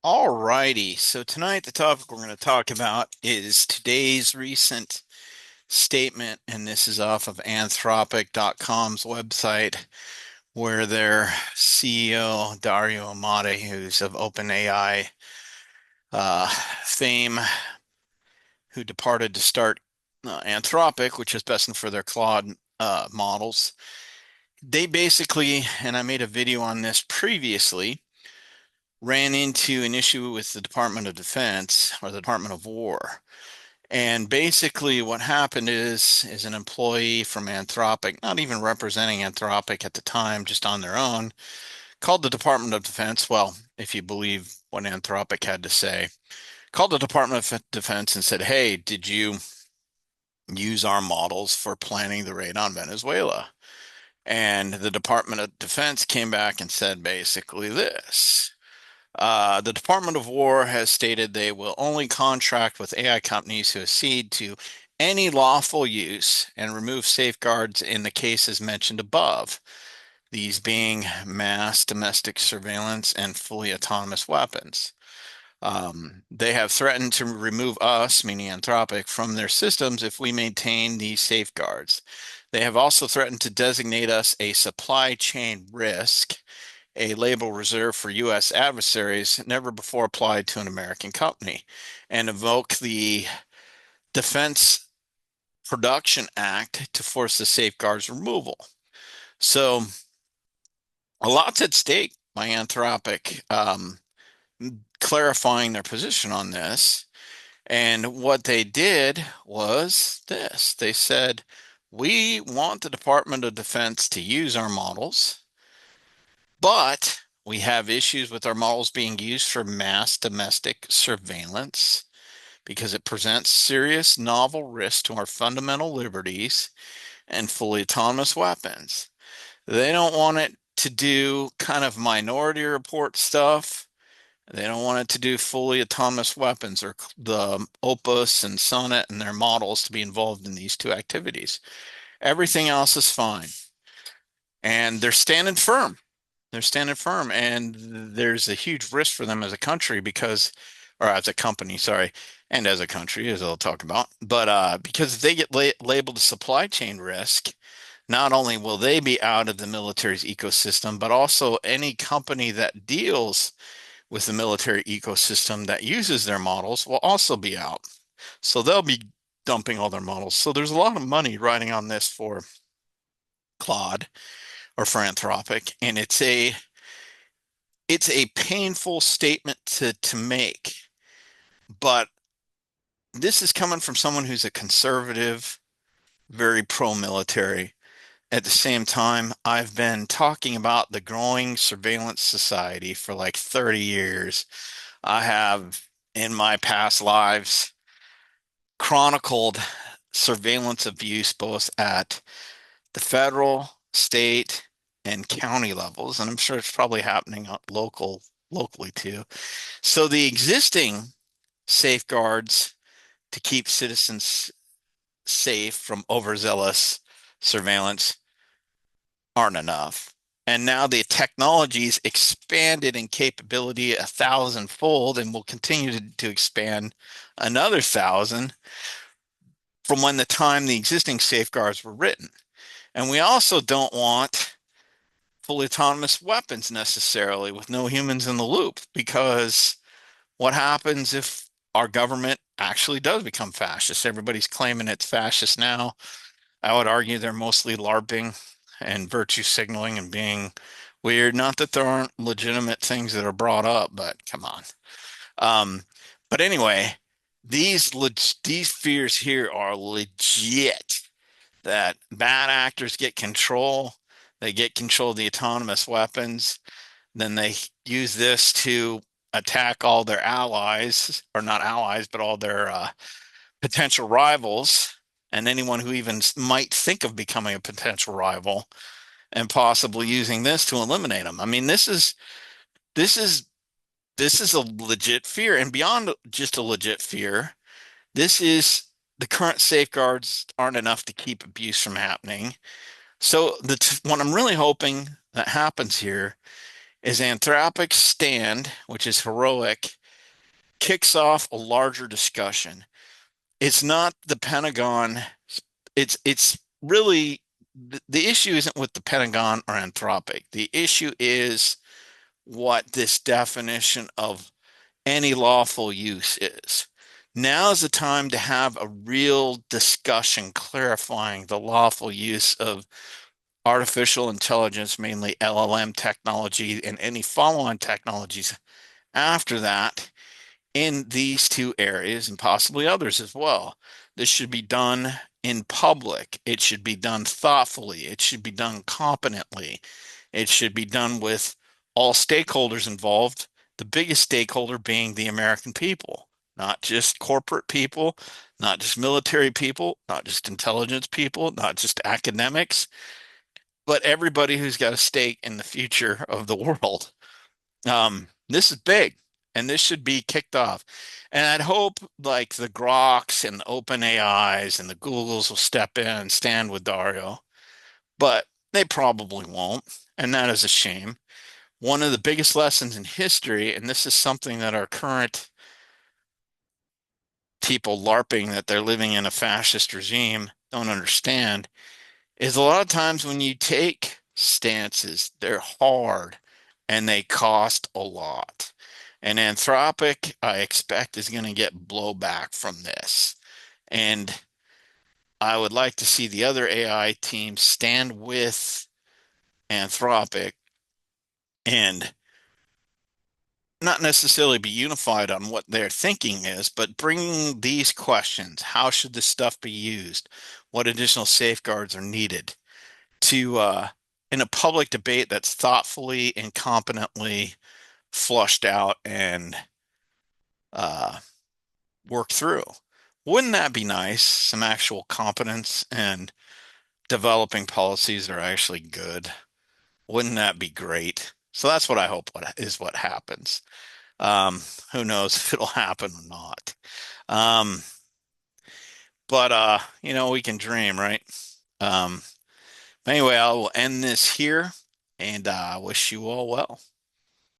All righty. So tonight the topic we're going to talk about is today's recent statement, and this is off of Anthropic.com's website, where their CEO, Dario Amati, who's of OpenAI uh, fame, who departed to start Anthropic, which is best for their Claude models. They basically, and I made a video on this previously, ran into an issue with the Department of Defense or the Department of War. And basically what happened is an employee from Anthropic, not even representing Anthropic at the time, just on their own, called the Department of Defense. Well, if you believe what Anthropic had to say, called the Department of Defense and said, "Hey, did you use our models for planning the raid on Venezuela?" And the Department of Defense came back and said basically this. The Department of War has stated they will only contract with AI companies who accede to any lawful use and remove safeguards in the cases mentioned above, these being mass domestic surveillance and fully autonomous weapons. They have threatened to remove us, meaning Anthropic, from their systems if we maintain these safeguards. They have also threatened to designate us a supply chain risk, a label reserved for U.S. adversaries never before applied to an American company, and invoke the Defense Production Act to force the safeguards removal. So, a lot's at stake by Anthropic, clarifying their position on this. And what they did was this. They said, we want the Department of Defense to use our models, but we have issues with our models being used for mass domestic surveillance because it presents serious novel risks to our fundamental liberties and fully autonomous weapons. They don't want it to do kind of minority report stuff. They don't want it to do fully autonomous weapons or the Opus and Sonnet and their models to be involved in these two activities. Everything else is fine. And they're standing firm. They're standing firm, and there's a huge risk for them as a country because, or as a company, sorry, and as a country, as I'll talk about. But because if they get labeled a supply chain risk, not only will they be out of the military's ecosystem, but also any company that deals with the military ecosystem that uses their models will also be out. So they'll be dumping all their models. So there's a lot of money riding on this for Claude or for Anthropic, and it's a painful statement to make, but this is coming from someone who's a conservative, very pro-military. At the same time, I've been talking about the growing surveillance society for like 30 years. I have, in my past lives, chronicled surveillance abuse both at the federal, state, and county levels, and I'm sure it's probably happening locally too. So the existing safeguards to keep citizens safe from overzealous surveillance aren't enough. And now the technology's expanded in capability 1,000-fold and will continue to expand another 1,000 from when the time the existing safeguards were written. And we also don't want fully autonomous weapons necessarily with no humans in the loop, because what happens if our government actually does become fascist? Everybody's claiming it's fascist now. I would argue they're mostly LARPing and virtue signaling and being weird. Not that there aren't legitimate things that are brought up, but come on. Um, but anyway, these fears here are legit that bad actors get control. They get control of the autonomous weapons. Then they use this to attack all their allies, or not allies, but all their potential rivals and anyone who even might think of becoming a potential rival, and possibly using this to eliminate them. I mean, this is this is a legit fear, and beyond just a legit fear, this is the current safeguards aren't enough to keep abuse from happening. So what I'm really hoping that happens here is Anthropic's stand, which is heroic, kicks off a larger discussion. It's not the Pentagon. It's really the issue isn't with the Pentagon or Anthropic. The issue is what this definition of any lawful use is. Now is the time to have a real discussion clarifying the lawful use of artificial intelligence, mainly LLM technology, and any follow-on technologies after that in these two areas and possibly others as well. This should be done in public. It should be done thoughtfully. It should be done competently. It should be done with all stakeholders involved, the biggest stakeholder being the American people, not just corporate people, not just military people, not just intelligence people, not just academics, but everybody who's got a stake in the future of the world. This is big, and this should be kicked off. And I'd hope like the Groks and the Open AIs and the Googles will step in and stand with Dario, but they probably won't, and that is a shame. One of the biggest lessons in history, and this is something that our current people LARPing that they're living in a fascist regime don't understand, is a lot of times when you take stances, they're hard and they cost a lot. And Anthropic, I expect, is going to get blowback from this. And I would like to see the other AI teams stand with Anthropic and not necessarily be unified on what their thinking is, but bringing these questions, how should this stuff be used? What additional safeguards are needed to in a public debate that's thoughtfully and competently flushed out and uh, worked through. Wouldn't that be nice? Some actual competence and developing policies that are actually good. Wouldn't that be great? So that's what I hope is what happens. Who knows if it'll happen or not. Um, but we can dream, right? Um, anyway, I will end this here and wish you all well.